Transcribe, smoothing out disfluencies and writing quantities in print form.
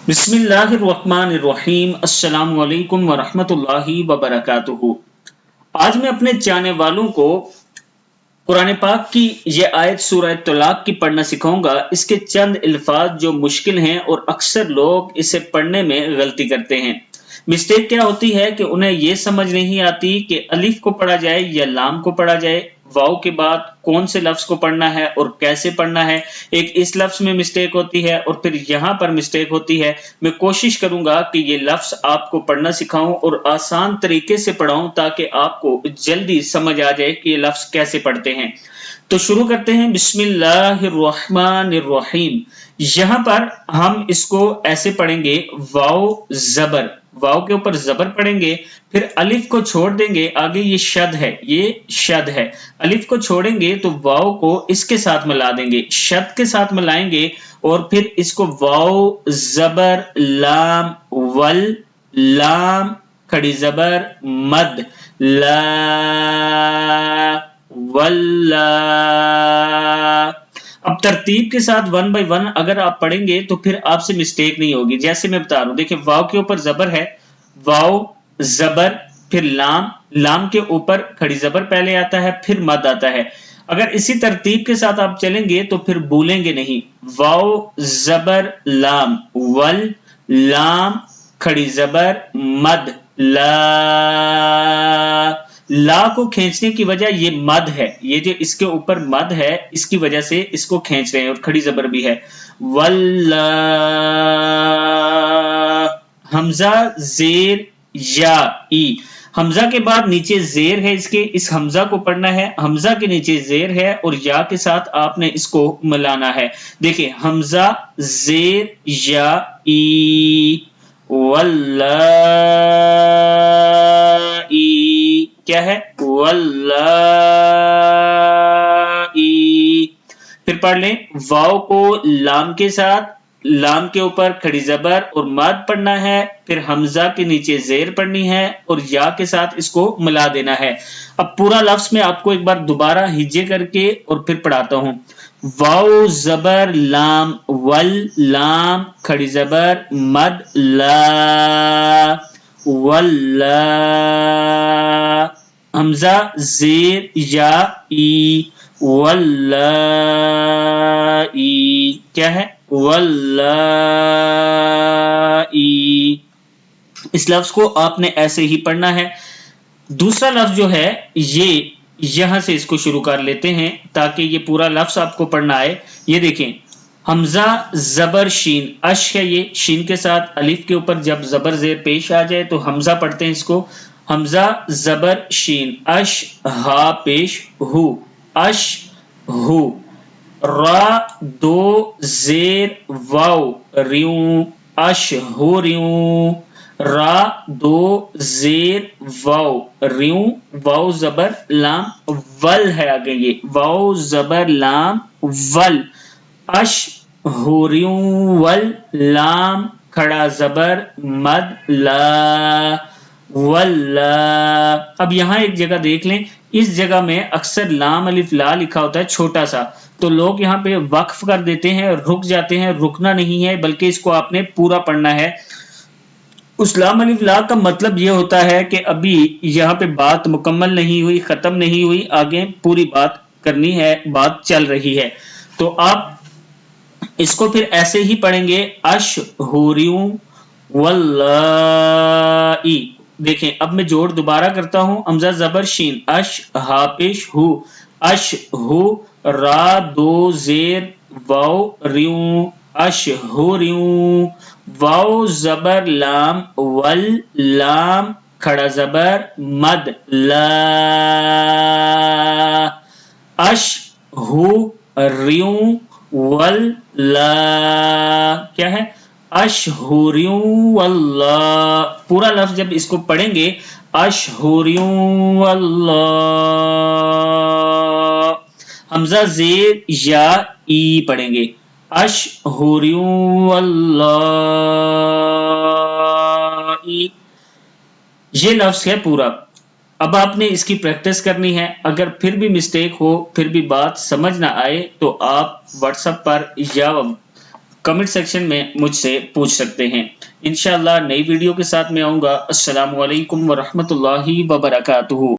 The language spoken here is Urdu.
بسم اللہ الرحمن الرحیم، السلام علیکم ورحمۃ اللہ وبرکاتہ۔ آج میں اپنے چاہنے والوں کو قرآن پاک کی یہ آیت سورہ طلاق کی پڑھنا سکھاؤں گا۔ اس کے چند الفاظ جو مشکل ہیں اور اکثر لوگ اسے پڑھنے میں غلطی کرتے ہیں۔ مسٹیک کیا ہوتی ہے کہ انہیں یہ سمجھ نہیں آتی کہ الف کو پڑھا جائے یا لام کو پڑھا جائے، واو کے بعد کون سے لفظ کو پڑھنا ہے اور کیسے پڑھنا ہے۔ ایک اس لفظ میں مسٹیک ہوتی ہے اور پھر یہاں پر مسٹیک ہوتی ہے۔ میں کوشش کروں گا کہ یہ لفظ آپ کو پڑھنا سکھاؤں اور آسان طریقے سے پڑھاؤں تاکہ آپ کو جلدی سمجھ آ جائے کہ یہ لفظ کیسے پڑھتے ہیں۔ تو شروع کرتے ہیں، بسم اللہ الرحمن الرحیم۔ یہاں پر ہم اس کو ایسے پڑھیں گے، واو زبر، واو کے اوپر زبر پڑھیں گے، پھر الف کو چھوڑ دیں گے، آگے یہ شد ہے، یہ شد ہے، الف کو چھوڑیں گے تو واو کو اس کے ساتھ ملا دیں گے، شد کے ساتھ ملائیں گے اور پھر اس کو واو زبر لام ول، لام کھڑی زبر مد لا ولا۔ اب ترتیب کے ساتھ ون بائی ون اگر آپ پڑھیں گے تو پھر آپ سے مسٹیک نہیں ہوگی۔ جیسے میں بتا رہا ہوں، دیکھیں واو کے اوپر زبر ہے، واو زبر، پھر لام، لام کے اوپر کھڑی زبر پہلے آتا ہے، پھر مد آتا ہے۔ اگر اسی ترتیب کے ساتھ آپ چلیں گے تو پھر بھولیں گے نہیں۔ واو زبر لام ول، لام کھڑی زبر مد لا۔ لا کو کھینچنے کی وجہ یہ مد ہے، یہ جو اس کے اوپر مد ہے اس کی وجہ سے اس کو کھینچ رہے ہیں، اور کھڑی زبر بھی ہے۔ ولا، حمزہ زیر یا ای، حمزہ کے بعد نیچے زیر ہے، اس حمزہ کو پڑھنا ہے، حمزہ کے نیچے زیر ہے اور یا کے ساتھ آپ نے اس کو ملانا ہے۔ دیکھیں حمزہ زیر یا ای، واللہ ای، کیا ہے واللہ ای۔ پھر پڑھ لیں، واو کو لام کے ساتھ، لام کے اوپر کھڑی زبر اور مد پڑھنا ہے، پھر حمزہ کے نیچے زیر پڑھنی ہے اور یا کے ساتھ اس کو ملا دینا ہے۔ اب پورا لفظ میں آپ کو ایک بار دوبارہ ہجے کر کے اور پھر پڑھاتا ہوں۔ واو زبر لام ول، لام کھڑی زبر مد لا ولا، حمزہ زیر یا ای، واللہ ای، کیا ہے واللہ ای۔ اس لفظ کو آپ نے ایسے ہی پڑھنا ہے۔ دوسرا لفظ جو ہے یہ یہاں سے اس کو شروع کر لیتے ہیں تاکہ یہ پورا لفظ آپ کو پڑھنا آئے۔ یہ دیکھیں، حمزہ زبر شین، اش ہے، یہ شین کے ساتھ الف کے اوپر جب زبر زیر پیش آ جائے تو حمزہ پڑھتے ہیں اس کو، حمزہ زبر شین، اش ہا پیش ہو، اش ہو، را دو زیر واو ریوں، اش ہو ریوں، را دو زیر واو ریوں، واو زبر لام ول ہے، آگے یہ واو زبر لام ول، اش ہو ریوں ول، لام کھڑا زبر مد لا ولا۔ اب یہاں ایک جگہ دیکھ لیں، اس جگہ میں اکثر لام الف لا لکھا ہوتا ہے چھوٹا سا، تو لوگ یہاں پہ وقف کر دیتے ہیں، رک جاتے ہیں۔ رکنا نہیں ہے بلکہ اس کو آپ نے پورا پڑھنا ہے۔ اس لام الف لا کا مطلب یہ ہوتا ہے کہ ابھی یہاں پہ بات مکمل نہیں ہوئی، ختم نہیں ہوئی، آگے پوری بات کرنی ہے، بات چل رہی ہے۔ تو آپ اس کو پھر ایسے ہی پڑھیں گے، اش ہوریوں واللہ ای۔ دیکھیں اب میں جوڑ دوبارہ کرتا ہوں، حمزہ زبر شین، اش ہا پیش ہو، اش ہو، را دو زیر واو ریوں، اش ہو ریوں، واو زبر لام ول، لام کھڑا زبر مد لا، اش ہو ریوں ول لا، کیا ہے اشہوریوں واللہ۔ پورا لفظ جب اس کو پڑھیں گے، اشہوریوں واللہ، حمزہ زیر یا ای پڑھیں گے، اشہوریوں واللہ ای۔ یہ لفظ ہے پورا۔ اب آپ نے اس کی پریکٹس کرنی ہے۔ اگر پھر بھی مسٹیک ہو، پھر بھی بات سمجھ نہ آئے تو آپ واٹس ایپ پر یا کمنٹ سیکشن میں مجھ سے پوچھ سکتے ہیں۔ انشاءاللہ نئی ویڈیو کے ساتھ میں آؤں گا۔ السلام علیکم ورحمۃ اللہ وبرکاتہ۔